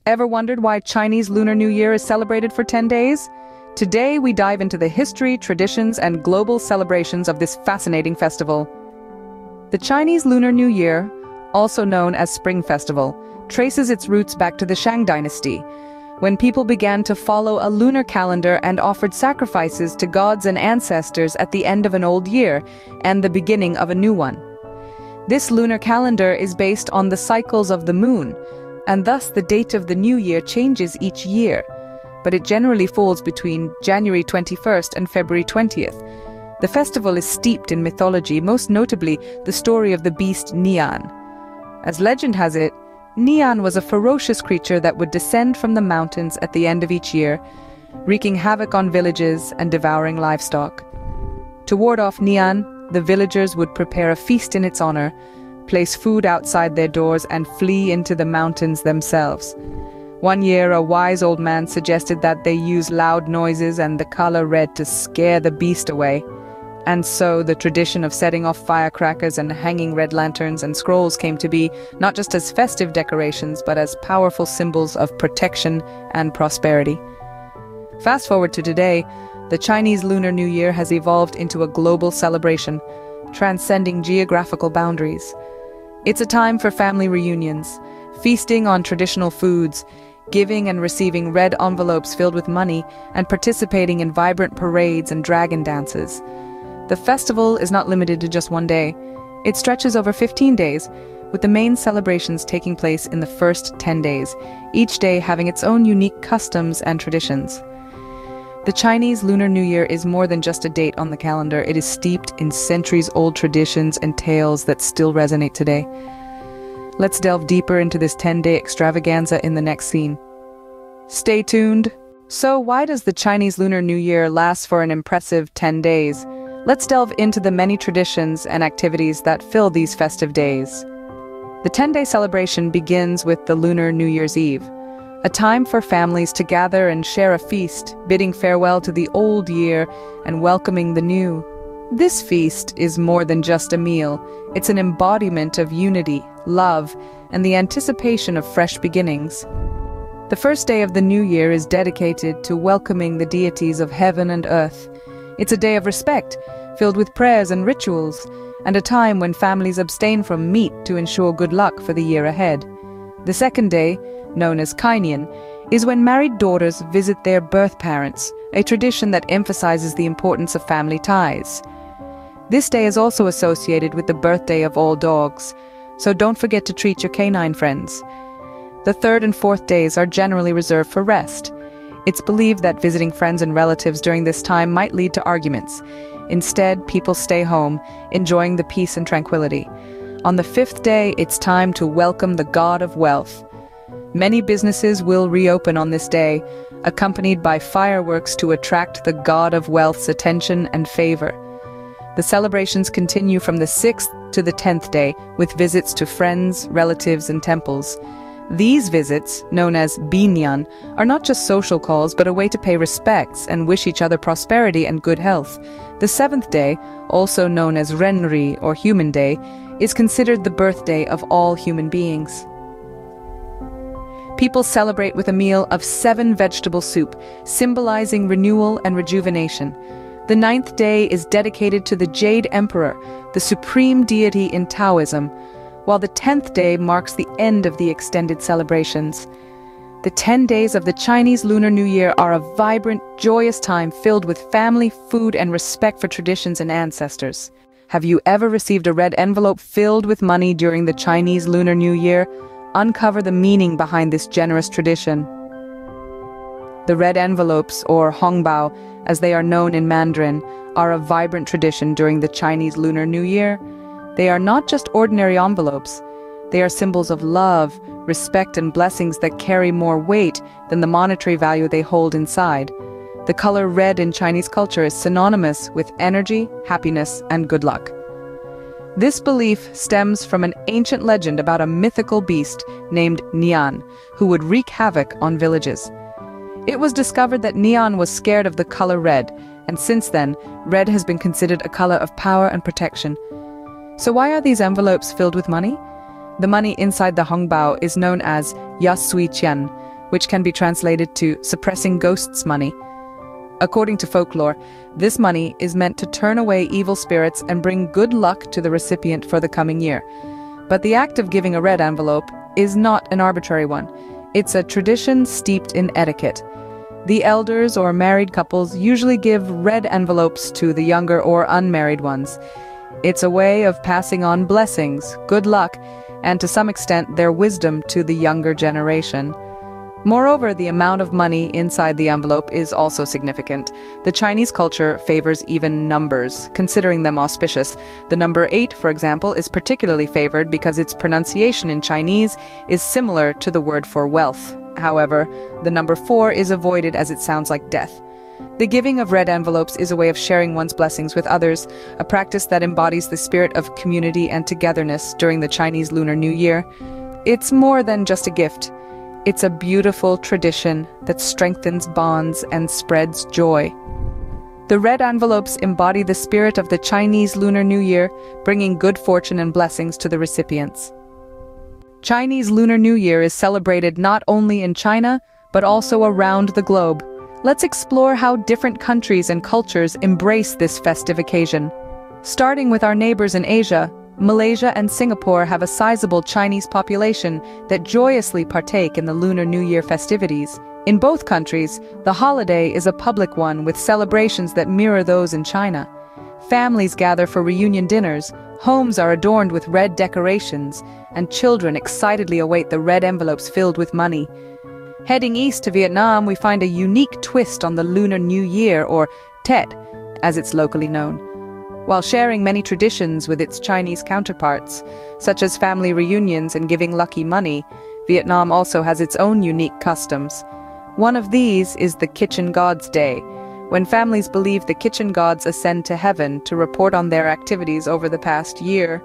Ever wondered why Chinese Lunar New Year is celebrated for 10 days? Today we dive into the history, traditions, and global celebrations of this fascinating festival. The Chinese Lunar New Year, also known as Spring Festival, traces its roots back to the Shang dynasty, when people began to follow a lunar calendar and offered sacrifices to gods and ancestors at the end of an old year and the beginning of a new one. This lunar calendar is based on the cycles of the moon, and thus the date of the new year changes each year, but it generally falls between January 21st and February 20th. The festival is steeped in mythology, most notably the story of the beast Nian. As legend has it, Nian was a ferocious creature that would descend from the mountains at the end of each year, wreaking havoc on villages and devouring livestock. To ward off Nian, the villagers would prepare a feast in its honor, place food outside their doors, and flee into the mountains themselves. One year, a wise old man suggested that they use loud noises and the color red to scare the beast away. And so the tradition of setting off firecrackers and hanging red lanterns and scrolls came to be, not just as festive decorations, but as powerful symbols of protection and prosperity. Fast forward to today, the Chinese Lunar New Year has evolved into a global celebration, transcending geographical boundaries. It's a time for family reunions, feasting on traditional foods, giving and receiving red envelopes filled with money, and participating in vibrant parades and dragon dances. The festival is not limited to just one day. It stretches over 15 days, with the main celebrations taking place in the first 10 days, each day having its own unique customs and traditions. The Chinese Lunar New Year is more than just a date on the calendar. It is steeped in centuries-old traditions and tales that still resonate today. Let's delve deeper into this 10-day extravaganza in the next scene. Stay tuned. So why does the Chinese Lunar New Year last for an impressive 10 days? Let's delve into the many traditions and activities that fill these festive days. The 10-day celebration begins with the Lunar New Year's Eve, a time for families to gather and share a feast, bidding farewell to the old year and welcoming the new. This feast is more than just a meal. It's an embodiment of unity, love, and the anticipation of fresh beginnings. The first day of the new year is dedicated to welcoming the deities of heaven and earth. It's a day of respect, filled with prayers and rituals, and a time when families abstain from meat to ensure good luck for the year ahead. The second day, known as Kainian, is when married daughters visit their birth parents, a tradition that emphasizes the importance of family ties. This day is also associated with the birthday of all dogs, so don't forget to treat your canine friends. The third and fourth days are generally reserved for rest. It's believed that visiting friends and relatives during this time might lead to arguments. Instead, people stay home, enjoying the peace and tranquility. On the fifth day, it's time to welcome the god of wealth. Many businesses will reopen on this day, accompanied by fireworks to attract the god of wealth's attention and favor. The celebrations continue from the 6th to the 10th day, with visits to friends, relatives, and temples. These visits, known as binyan, are not just social calls but a way to pay respects and wish each other prosperity and good health. The 7th day, also known as Renri or Human Day, is considered the birthday of all human beings. People celebrate with a meal of 7 vegetable soup, symbolizing renewal and rejuvenation. The 9th day is dedicated to the Jade Emperor, the supreme deity in Taoism, while the 10th day marks the end of the extended celebrations. The 10 days of the Chinese Lunar New Year are a vibrant, joyous time filled with family, food, and respect for traditions and ancestors. Have you ever received a red envelope filled with money during the Chinese Lunar New Year? Uncover the meaning behind this generous tradition. The red envelopes, or hongbao, as they are known in Mandarin, are a vibrant tradition during the Chinese Lunar New Year. They are not just ordinary envelopes. They are symbols of love, respect, and blessings that carry more weight than the monetary value they hold inside. The color red in Chinese culture is synonymous with energy, happiness, and good luck. This belief stems from an ancient legend about a mythical beast named Nian, who would wreak havoc on villages. It was discovered that Nian was scared of the color red, and since then, red has been considered a color of power and protection. So why are these envelopes filled with money? The money inside the hongbao is known as yasui qian, which can be translated to suppressing ghosts' money. According to folklore, this money is meant to turn away evil spirits and bring good luck to the recipient for the coming year. But the act of giving a red envelope is not an arbitrary one. It's a tradition steeped in etiquette. The elders or married couples usually give red envelopes to the younger or unmarried ones. It's a way of passing on blessings, good luck, and to some extent their wisdom to the younger generation. Moreover, the amount of money inside the envelope is also significant. The Chinese culture favors even numbers, considering them auspicious. The number 8, for example, is particularly favored because its pronunciation in Chinese is similar to the word for wealth. However, the number 4 is avoided as it sounds like death. The giving of red envelopes is a way of sharing one's blessings with others, a practice that embodies the spirit of community and togetherness during the Chinese Lunar New Year. It's more than just a gift. It's a beautiful tradition that strengthens bonds and spreads joy. The red envelopes embody the spirit of the Chinese Lunar New Year, bringing good fortune and blessings to the recipients. Chinese Lunar New Year is celebrated not only in China, but also around the globe. Let's explore how different countries and cultures embrace this festive occasion. Starting with our neighbors in Asia, Malaysia and Singapore have a sizable Chinese population that joyously partake in the Lunar New Year festivities. In both countries, the holiday is a public one with celebrations that mirror those in China. Families gather for reunion dinners, homes are adorned with red decorations, and children excitedly await the red envelopes filled with money. Heading east to Vietnam, we find a unique twist on the Lunar New Year, or Tet, as it's locally known. While sharing many traditions with its Chinese counterparts, such as family reunions and giving lucky money, Vietnam also has its own unique customs. One of these is the Kitchen Gods Day, when families believe the kitchen gods ascend to heaven to report on their activities over the past year.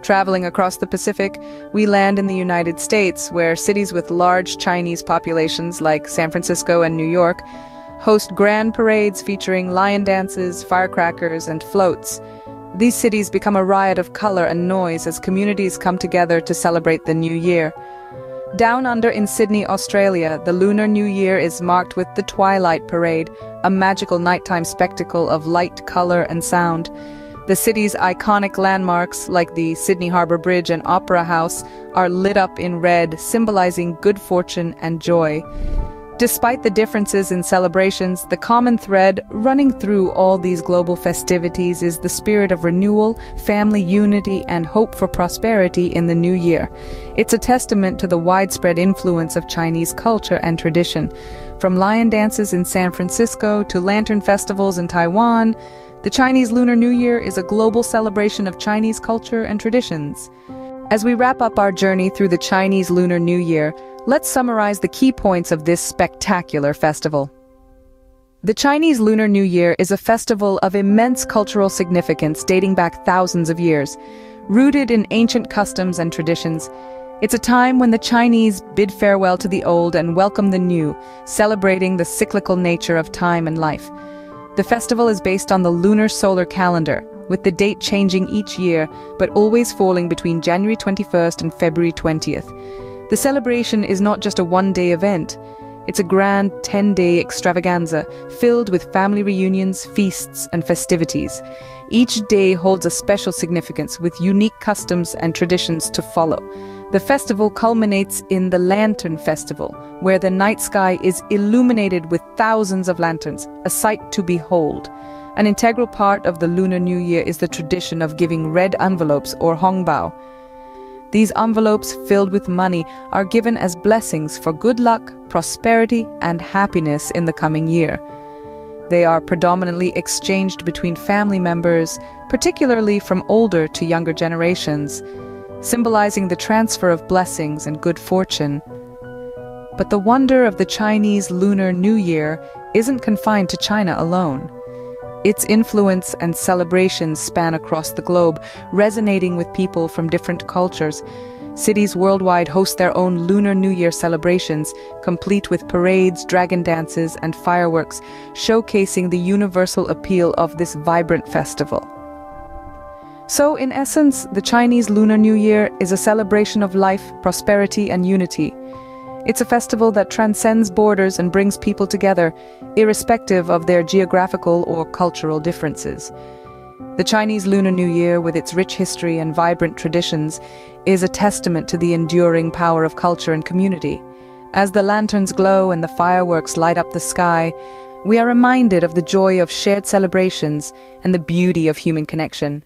Traveling across the Pacific, we land in the United States, where cities with large Chinese populations like San Francisco and New York host grand parades featuring lion dances, firecrackers, and floats. These cities become a riot of color and noise as communities come together to celebrate the new year. Down under in Sydney, Australia, the Lunar New Year is marked with the Twilight Parade, a magical nighttime spectacle of light, color, and sound. The city's iconic landmarks, like the Sydney Harbour Bridge and Opera House, are lit up in red, symbolizing good fortune and joy. Despite the differences in celebrations, the common thread running through all these global festivities is the spirit of renewal, family unity, and hope for prosperity in the new year. It's a testament to the widespread influence of Chinese culture and tradition. From lion dances in San Francisco to lantern festivals in Taiwan, the Chinese Lunar New Year is a global celebration of Chinese culture and traditions. As we wrap up our journey through the Chinese Lunar New Year, let's summarize the key points of this spectacular festival. The Chinese Lunar New Year is a festival of immense cultural significance dating back thousands of years. Rooted in ancient customs and traditions, it's a time when the Chinese bid farewell to the old and welcome the new, celebrating the cyclical nature of time and life. The festival is based on the lunar solar calendar, with the date changing each year, but always falling between January 21st and February 20th. The celebration is not just a one-day event. It's a grand 10-day extravaganza filled with family reunions, feasts, and festivities. Each day holds a special significance with unique customs and traditions to follow. The festival culminates in the Lantern Festival, where the night sky is illuminated with thousands of lanterns, a sight to behold. An integral part of the Lunar New Year is the tradition of giving red envelopes or hongbao. These envelopes filled with money are given as blessings for good luck, prosperity, and happiness in the coming year. They are predominantly exchanged between family members, particularly from older to younger generations, symbolizing the transfer of blessings and good fortune. But the wonder of the Chinese Lunar New Year isn't confined to China alone. Its influence and celebrations span across the globe, resonating with people from different cultures. Cities worldwide host their own Lunar New Year celebrations, complete with parades, dragon dances, and fireworks, showcasing the universal appeal of this vibrant festival. So, in essence, the Chinese Lunar New Year is a celebration of life, prosperity, and unity. It's a festival that transcends borders and brings people together, irrespective of their geographical or cultural differences. The Chinese Lunar New Year, with its rich history and vibrant traditions, is a testament to the enduring power of culture and community. As the lanterns glow and the fireworks light up the sky, we are reminded of the joy of shared celebrations and the beauty of human connection.